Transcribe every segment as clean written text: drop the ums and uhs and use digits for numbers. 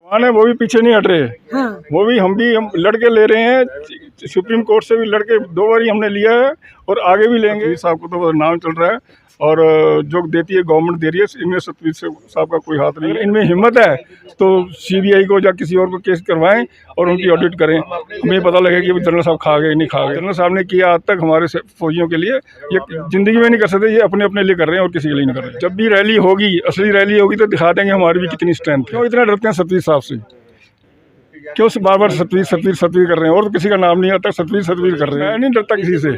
जवान है वो भी पीछे नहीं हट रहे। हाँ। वो भी हम लड़के ले रहे हैं, सुप्रीम कोर्ट से भी लड़के 2 बार हमने लिया है और आगे भी लेंगे। साहब को तो नाम चल रहा है और जो देती है गवर्नमेंट दे रही है, इनमें सतवीर साहब का कोई हाथ नहीं है। इनमें हिम्मत है तो सीबीआई को या किसी और को केस करवाएं और उनकी ऑडिट करें। हमें पता लगे कि जनरल साहब खा गए नहीं खा गए। जनरल साहब ने किया आज तक हमारे फौजियों के लिए, ये जिंदगी में नहीं कर सकते, ये अपने अपने लिए कर रहे हैं और किसी के लिए नहीं कर रहे हैं। जब भी रैली होगी, असली रैली होगी तो दिखा देंगे हमारी भी कितनी स्ट्रेंथ है। क्यों इतना डरते हैं सतवीर साहब से? क्यों बार बार सतवीर सतवीर सतवीर कर रहे हैं और तो किसी का नाम नहीं आता, सतवीर सतवीर कर रहे हैं। मैं नहीं डरता किसी से।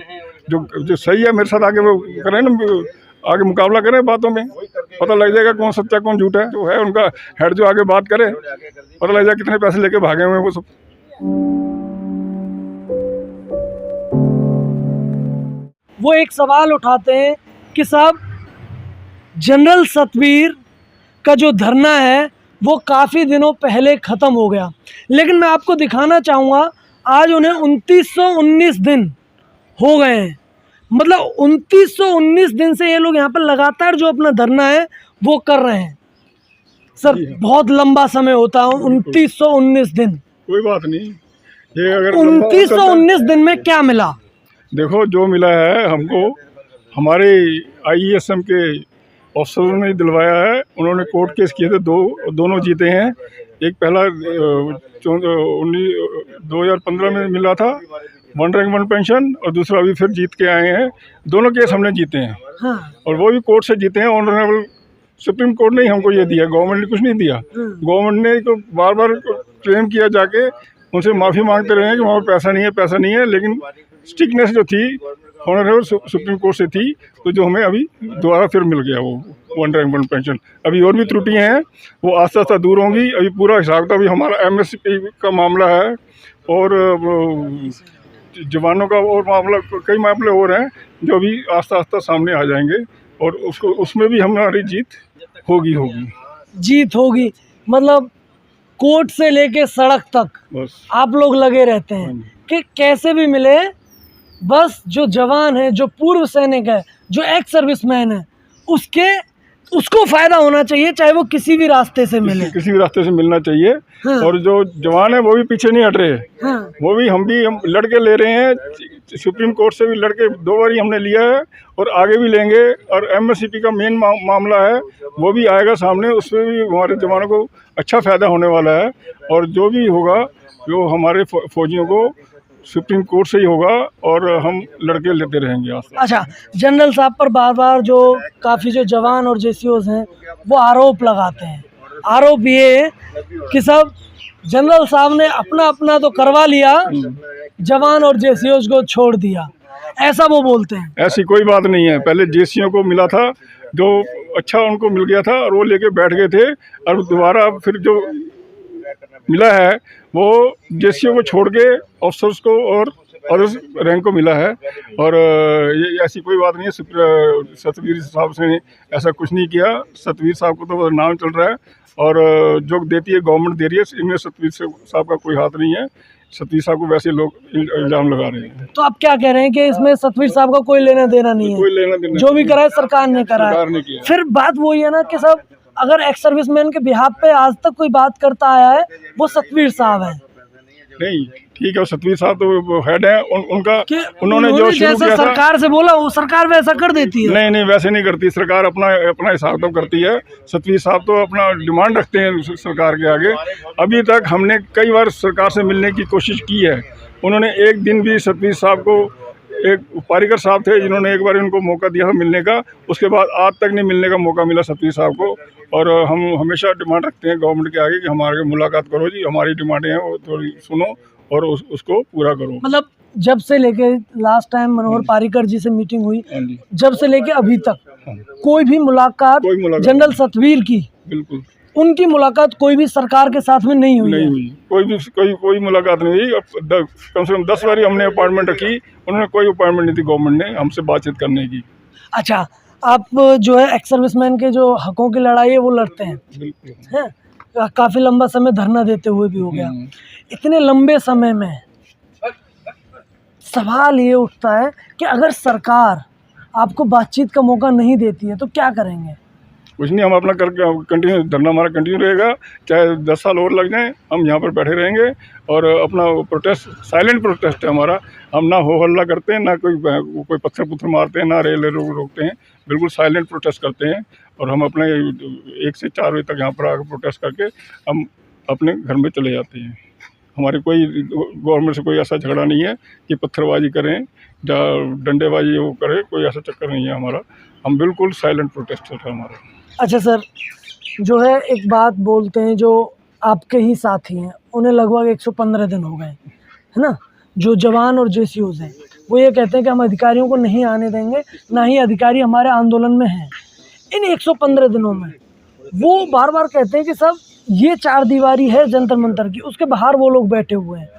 जो सही है मेरे साथ आगे वो करें ना, आगे मुकाबला करें, बातों में पता लग जाएगा कौन सच्चा कौन झूठा है। जो है उनका हेड जो आगे बात करे, पता लग जाएगा कितने पैसे लेके भागे हुए हैं वो सब। वो एक सवाल उठाते हैं कि साहब जनरल सतवीर का जो धरना है वो काफ़ी दिनों पहले ख़त्म हो गया, लेकिन मैं आपको दिखाना चाहूँगा आज उन्हें 2919 दिन हो गए हैं। मतलब 2919 दिन से ये लोग यहाँ पर लगातार जो अपना धरना है वो कर रहे हैं। सर बहुत लंबा समय होता है 2919 दिन। कोई बात नहीं, ये अगर 2919 दिन में क्या मिला? देखो जो मिला है हमको, हमारे IESM के अफसरों ने दिलवाया है। उन्होंने कोर्ट केस किए थे, दोनों जीते हैं। एक पहला 2015 में मिला था 1 रैंक 1 पेंशन, और दूसरा अभी फिर जीत के आए हैं। दोनों केस हमने जीते हैं। हाँ। और वो भी कोर्ट से जीते हैं। ऑनरेबल सुप्रीम कोर्ट ने हमको ये दिया, गवर्नमेंट ने कुछ नहीं दिया। गवर्नमेंट ने तो बार बार क्लेम किया, जाके उनसे माफ़ी मांगते रहे कि वहाँ पैसा नहीं है, पैसा नहीं है। लेकिन स्टिकनेस जो थी ऑनरेबल सुप्रीम कोर्ट से थी, तो जो हमें अभी दोबारा फिर मिल गया वो 1 रैंक 1 पेंशन। अभी और भी त्रुटियाँ हैं, वो आस्ता आस्ता दूर होंगी। अभी पूरा हिसाब था, अभी हमारा MSP का मामला है और जवानों का और मामला, कई मामले और हैं जो अभी आस्ता आस्ता सामने आ जाएंगे और उसमें भी हमारी जीत होगी। जीत होगी मतलब कोर्ट से लेके सड़क तक बस आप लोग लगे रहते हैं कि कैसे भी मिले, बस जो जवान है, जो पूर्व सैनिक है, जो एक्स सर्विसमैन है, उसको फायदा होना चाहिए, चाहे वो किसी भी रास्ते से मिले, किसी भी रास्ते से मिलना चाहिए। हाँ। और जो जवान है वो भी पीछे नहीं हट रहे। हाँ। वो भी हम लड़के ले रहे हैं, सुप्रीम कोर्ट से भी लड़के 2 बार हमने लिया है और आगे भी लेंगे। और MSP का मेन मामला है, वो भी आएगा सामने, उसमें भी हमारे जवानों को अच्छा फ़ायदा होने वाला है। और जो भी होगा जो हमारे फौजियों को सुप्रीम कोर्ट से ही होगा और हम लड़के लेते रहेंगे। अच्छा, जनरल साहब पर बार बार जो काफ़ी जो जवान और JCOs हैं वो आरोप लगाते हैं। आरोप ये कि सब जनरल साहब ने अपना तो करवा लिया, जवान और JCOs को छोड़ दिया, ऐसा वो बोलते हैं। ऐसी कोई बात नहीं है। पहले JCO को मिला था, जो अच्छा उनको मिल गया था और वो लेके बैठ गए थे। और दोबारा फिर जो मिला है वो JCO को छोड़ के अफसर्स को और अदर्स रैंक को मिला है। और ये ऐसी कोई बात नहीं है। सतवीर साहब से ऐसा कुछ नहीं किया। सतवीर साहब को तो नाम चल रहा है और जो देती है गवर्नमेंट दे रही है, इनमें सतवीर साहब का कोई हाथ नहीं है। सतवीर साहब को वैसे लोग इल्जाम लगा रहे हैं। तो आप क्या कह रहे हैं कि इसमें सतवीर साहब का कोई लेना देना नहीं है? कोई लेना देना, जो भी करा है सरकार ने करा है। फिर बात वही है ना कि सब अगर एक्स सर्विसमैन के बिहाफ पे आज तक कोई बात करता आया है वो सतवीर साहब है। नहीं ठीक है, सतवीर साहब तो हेड है उनका। उन्होंने जो शुरू किया था, सरकार से बोला वो सरकार वैसा कर देती है। नहीं वैसे नहीं करती सरकार, अपना हिसाब तो करती है। सतवीर साहब तो अपना डिमांड रखते हैं सरकार के आगे। अभी तक हमने कई बार सरकार से मिलने की कोशिश की है। उन्होंने एक दिन भी सतवीर साहब को, एक पारीकर साहब थे जिन्होंने एक बार उनको मौका दिया था मिलने का, उसके बाद आज तक नहीं मिलने का मौका मिला सतवीर साहब को। और हम हमेशा डिमांड रखते हैं गवर्नमेंट के आगे कि हमारे मुलाकात करो जी, हमारी डिमांडें हैं वो थोड़ी सुनो और उसको पूरा करो। मतलब जब से लेके लास्ट टाइम मनोहर पारीकर जी से मीटिंग हुई, जब से लेके अभी तक कोई भी मुलाकात जनरल सतवीर की, बिल्कुल उनकी मुलाकात कोई भी सरकार के साथ में नहीं हुई। कोई मुलाकात नहीं हुई। कम से कम 10 बार हमने अपॉइंटमेंट रखी, उन्होंने कोई अपॉइंटमेंट नहीं दी गवर्नमेंट ने हमसे बातचीत करने की। अच्छा, आप जो है एक्स सर्विसमैन के जो हकों की लड़ाई है वो लड़ते हैं, काफ़ी लंबा समय धरना देते हुए भी हो गया। इतने लंबे समय में सवाल ये उठता है कि अगर सरकार आपको बातचीत का मौका नहीं देती है तो क्या करेंगे? कुछ नहीं, हम अपना करके कंटिन्यू धरना हमारा कंटिन्यू रहेगा, चाहे 10 साल और लग जाएं, हम यहाँ पर बैठे रहेंगे। और अपना प्रोटेस्ट साइलेंट प्रोटेस्ट है हमारा, हम ना हो हल्ला करते हैं, ना कोई पत्थर मारते हैं, ना रेल रोकते हैं, बिल्कुल साइलेंट प्रोटेस्ट करते हैं। और हम अपने 1 से 4 बजे तक यहाँ पर आकर प्रोटेस्ट करके हम अपने घर में चले जाते हैं। हमारे कोई गवर्नमेंट से कोई ऐसा झगड़ा नहीं है कि पत्थरबाजी करें या डंडेबाजी वो करें, कोई ऐसा चक्कर नहीं है हमारा। हम बिल्कुल साइलेंट प्रोटेस्ट है हमारा। अच्छा सर, जो है एक बात बोलते हैं, जो आपके ही साथी हैं, उन्हें लगभग 115 दिन हो गए, है ना, जो जवान और जेसीओज हैं, वो ये कहते हैं कि हम अधिकारियों को नहीं आने देंगे, ना ही अधिकारी हमारे आंदोलन में हैं। इन 115 दिनों में वो बार बार कहते हैं कि सब ये 4 दीवारी है जंतर मंतर की, उसके बाहर वो लोग बैठे हुए हैं,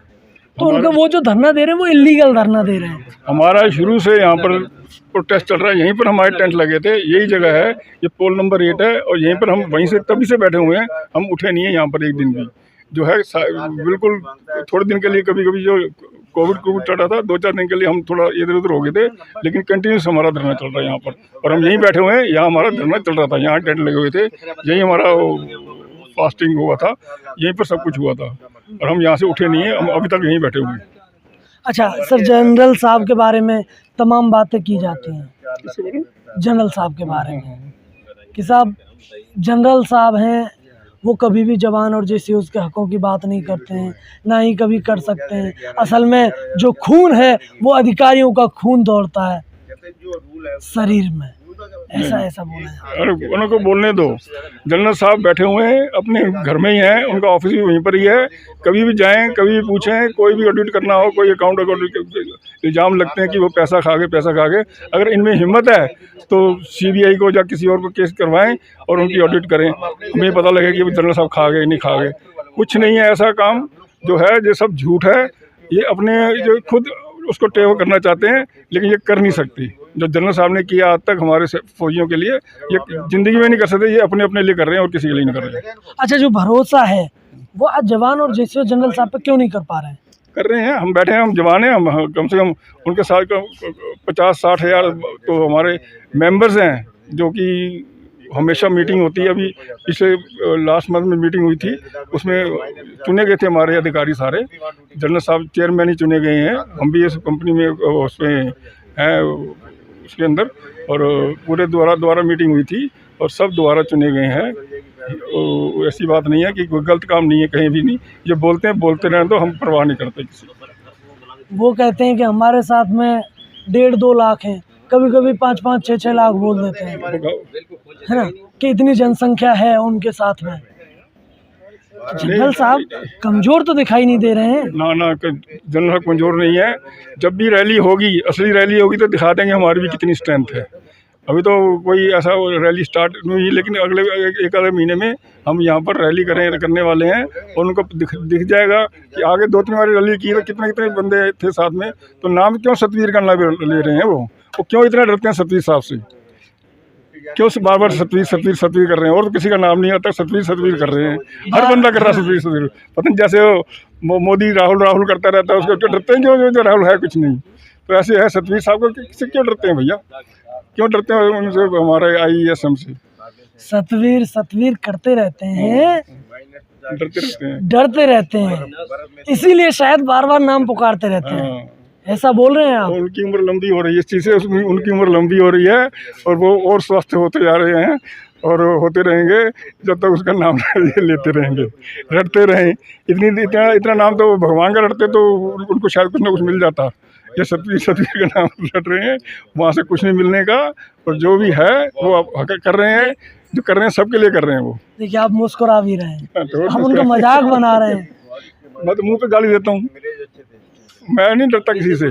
तो उनका वो जो धरना दे रहे हैं वो इलीगल धरना दे रहे हैं। हमारा शुरू से यहाँ पर प्रोटेस्ट चल रहा है, यहीं पर हमारे टेंट लगे थे, यही जगह है, ये पोल नंबर 8 है, और यहीं पर हम वहीं से तभी से बैठे हुए हैं, हम उठे नहीं हैं यहाँ पर एक दिन भी। जो है बिल्कुल थोड़े दिन के लिए, कभी कभी जो कोविड चल रहा था, 2-4 दिन के लिए हम थोड़ा इधर उधर हो गए थे, लेकिन कंटिन्यूस हमारा धरना चल रहा है यहाँ पर, और हम यहीं बैठे हुए हैं। यहाँ हमारा धरना चल रहा था, यहाँ टेंट लगे हुए थे, यहीं हमारा फास्टिंग हुआ था, यहीं पर सब कुछ हुआ था, और हम यहाँ से उठे नहीं हैं, हम अभी तक यहीं बैठे हुए हैं। अच्छा सर, जनरल साहब के बारे में तमाम बातें की जाती हैं, जनरल साहब के बारे में कि साहब जनरल साहब हैं, वो कभी भी जवान और जेसीओज के हकों की बात नहीं करते हैं, ना ही कभी कर सकते हैं। असल में जो खून है वो अधिकारियों का खून दौड़ता है शरीर में, ऐसा बोला है। अरे उनको बोलने दो, जनरल साहब बैठे हुए हैं, अपने घर में ही हैं, उनका ऑफिस भी वहीं पर ही है, कभी भी जाएं, कभी भी पूछें, कोई भी ऑडिट करना हो, कोई अकाउंट इल्ज़ाम लगते हैं कि वो पैसा खा गए, अगर इनमें हिम्मत है तो CBI को या किसी और को केस करवाएं और उनकी ऑडिट करें, हमें पता लगे कि जनरल साहब खा गए नहीं खा गए। कुछ नहीं है ऐसा काम, जो है ये सब झूठ है, ये अपने जो खुद उसको टेव करना चाहते हैं, लेकिन ये कर नहीं सकती। जो जनरल साहब ने किया आज तक हमारे फौजियों के लिए, ये ज़िंदगी में नहीं कर सकते, ये अपने लिए कर रहे हैं और किसी के लिए नहीं कर रहे हैं। अच्छा, जो भरोसा है वो आज जवान और जेसीओ जनरल साहब पे क्यों नहीं कर पा रहे हैं? कर रहे हैं, हम बैठे हैं, हम जवान हैं, हम कम से कम उनके साथ 50-60 हज़ार तो हमारे मेंबर्स हैं, जो कि हमेशा मीटिंग होती है। अभी पिछले लास्ट मंथ में मीटिंग हुई थी, उसमें चुने गए थे हमारे अधिकारी सारे, जनरल साहब चेयरमैन ही चुने गए हैं, हम भी इस कंपनी में उसमें हैं उसके अंदर, और पूरे द्वारा मीटिंग हुई थी और सब द्वारा चुने गए हैं। ऐसी बात नहीं है कि कोई गलत काम नहीं है, कहीं भी नहीं, ये बोलते रहें तो हम परवाह नहीं करते किसी। वो कहते हैं कि हमारे साथ में 1.5-2 लाख हैं, कभी कभी 5-5, 6-6 लाख बोल देते हैं, है ना, कि इतनी जनसंख्या है उनके साथ में। जनरल साहब कमजोर तो दिखाई नहीं दे रहे हैं। ना जनरल साहब कमजोर नहीं है, जब भी रैली होगी, असली रैली होगी तो दिखा देंगे हमारी भी कितनी स्ट्रेंथ है। अभी तो कोई ऐसा रैली स्टार्ट नहीं हुई, लेकिन अगले एक आधे महीने में हम यहाँ पर रैली करने वाले हैं, और उनको दिख जाएगा कि आगे 2-3 बार रैली की तो कितने बंदे थे साथ में। तो नाम क्यों सतवीर का नाम ले रहे हैं, वो क्यों इतना डरते हैं सतवीर साहब से, क्यों बार बार सतवीर कर रहे हैं, और तो किसी का नाम नहीं आता, सतवीर कर रहे हैं, हर बंदा कर रहा है सतवीर। पता नहीं, जैसे वो मोदी राहुल करता रहता है, उसको क्यों डरते हैं, जो राहुल है कुछ नहीं, तो ऐसे है सतवीर साहब को किससे क्यों डरते हैं भैया, क्यों डरते हैं उनसे, हमारे IASM से? सतवीर करते रहते हैं, डरते रहते हैं, इसीलिए शायद बार बार नाम पुकारते रहते हैं, ऐसा बोल रहे हैं आप? उनकी उम्र लंबी हो रही है, इस चीज़ से उनकी उम्र लंबी हो रही है, और वो और स्वस्थ होते जा रहे हैं, और होते रहेंगे जब तक उसका नाम लेते रहेंगे, रटते रहें। इतना नाम तो भगवान का रटते तो उनको शायद कुछ ना कुछ मिल जाता। ये सतवीर का नाम रट रहे हैं, वहाँ से कुछ नहीं मिलने का, और जो भी है वो आप कर रहे हैं, जो कर रहे हैं सबके लिए कर रहे हैं। वो देखिए आप मुस्कुरा भी रहे हैं, हम उनका मजाक बना रहे हैं। मैं तो मुँह पे गाली देता हूँ, मैं नहीं डरता किसी से,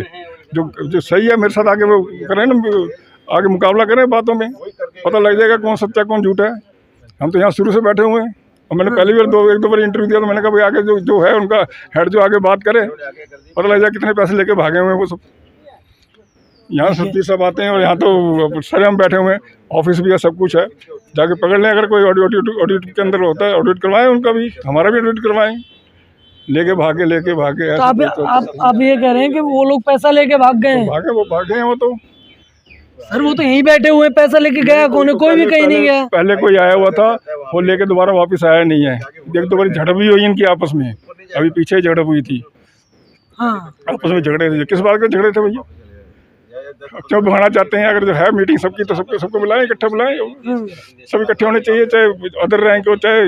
जो सही है मेरे साथ आगे वो करें ना, आगे मुकाबला करें, बातों में पता लग जाएगा कौन सच्चा कौन झूठा है। हम तो यहाँ शुरू से बैठे हुए हैं, और मैंने पहली बार 1-2 बार इंटरव्यू दिया, तो मैंने कहा भाई आगे जो है उनका हेड जो आगे बात करे, पता लग जाए कितने पैसे लेके भागे हुए हैं वो सब। यहाँ सत्ती सब आते हैं, और यहाँ तो सारे हम बैठे हुए हैं, ऑफिस भी है, सब कुछ है, जाके पकड़ लें। अगर कोई ऑडिट के अंदर होता है, ऑडिट करवाएं, उनका भी हमारा भी ऑडिट करवाएं, लेके भागे तो आप ये कह रहे हैं कि वो लोग पैसा लेके भाग गए हैं? वो भागे हैं, वो तो सर वो तो यहीं बैठे हुए, पैसा लेके गया कौन है? कोई भी कहीं नहीं गया। पहले कोई आया हुआ था, वो लेके दोबारा वापस आया नहीं है। एक दो बार झड़प भी हुई इनकी आपस में, अभी पीछे ही झड़प हुई थी। हाँ आपस में झगड़े थे, किस बात के झगड़े थे भैया? क्यों बढ़ाना चाहते हैं? अगर जो है मीटिंग सबकी तो सबको बुलाएं, इकट्ठा बुलाएं, सब इकट्ठे होने चाहिए, चाहे अदर रैंक हो, चाहे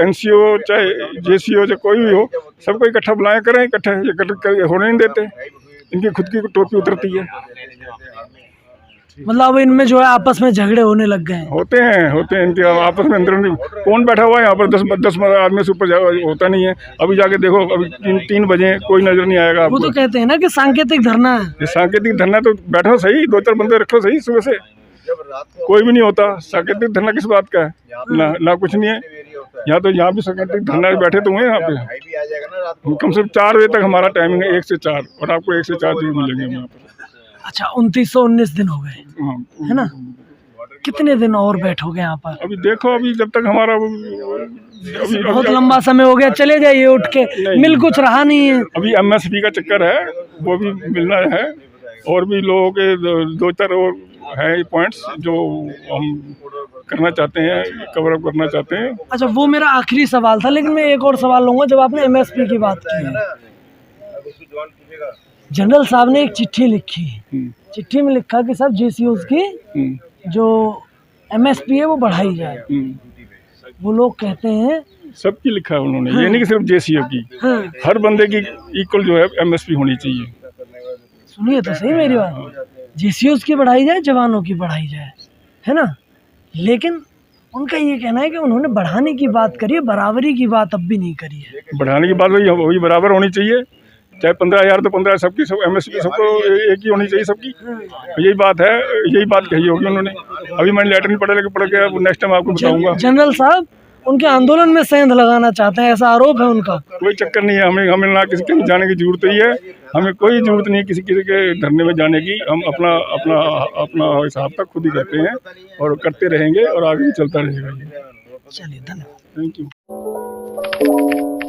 एनसीओ, चाहे जेसीओ, चाहे कोई भी हो, सबको इकट्ठा बुलाएं, करें इकट्ठे होने नहीं देते। इनकी खुद की टोपी उतरती है। मतलब अब इनमें जो है आपस में झगड़े होने लग गए हैं। होते हैं इनके आपस में अंदर। कौन बैठा हुआ है यहाँ पर? 10 आदमी से ऊपर होता नहीं है। अभी जाके देखो, अभी 3 बजे कोई नजर नहीं आएगा वो आपको। तो कहते हैं ना कि सांकेतिक धरना है। ये सांकेतिक धरना, तो बैठो सही, 2-4 बंदे रखो सही, सुबह से कोई भी नहीं होता। सांकेतिक धरना किस बात का है? ना कुछ नहीं है यहाँ। तो यहाँ भी सांकेतिक धरना बैठे तो हुए यहाँ पे। कम से कम 4 बजे तक हमारा टाइमिंग है, 1 से 4, और आपको 1 से 4 जरूर मिलेंगे यहाँ पर। अच्छा 2919 दिन हो गए, हाँ, है ना? कितने दिन और बैठोगे यहाँ पर? अभी देखो, अभी जब तक हमारा बहुत लंबा समय हो गया, चले जाइए उठ के, मिल कुछ रहा नहीं है। अभी एमएसपी का चक्कर है, वो भी मिलना है, और भी लोगों के 2-4 और है पॉइंट्स जो हम करना चाहते हैं, कवर अप करना चाहते हैं। अच्छा वो मेरा आखिरी सवाल था, लेकिन मैं एक और सवाल लूँगा। जब आपने एमएसपी की बात की है, जनरल साहब ने एक चिट्ठी लिखी, चिट्ठी में लिखा कि सब जेसीओज की जो एमएसपी है वो बढ़ाई जाए। वो लोग कहते हैं सबकी लिखा है उन्होंने, ये नहीं कि सिर्फ जेसीओ की, हर बंदे की इक्वल जो है एमएसपी होनी चाहिए। सुनिए तो सही मेरी बात, जेसीओज की बढ़ाई जाए, जवानों की बढ़ाई जाए, है ना? लेकिन उनका ये कहना है कि उन्होंने बढ़ाने की बात करी है, बराबरी की बात अब भी नहीं करी है। बढ़ाने की बात वही बराबर होनी चाहिए, चाहे 15,000 तो 15 सबकी, सब एमएसपी सबको एक ही होनी चाहिए सबकी। यही बात है, यही बात कही होगी उन्होंने। अभी मैंने लेटर नहीं पढ़ा, लेकिन पढ़ के नेक्स्ट टाइम आपको बताऊंगा। जनरल साहब उनके आंदोलन में सेंध लगाना चाहते हैं, ऐसा आरोप है उनका। कोई चक्कर नहीं है, हमें ना किसी के जाने की जरूरत ही है। हमें कोई जरूरत नहीं है किसी के धरने में जाने की। हम अपना हिसाब तक खुद ही करते हैं और करते रहेंगे, और आगे भी चलता रहेगा। चलिए धन्यवाद। Thank you.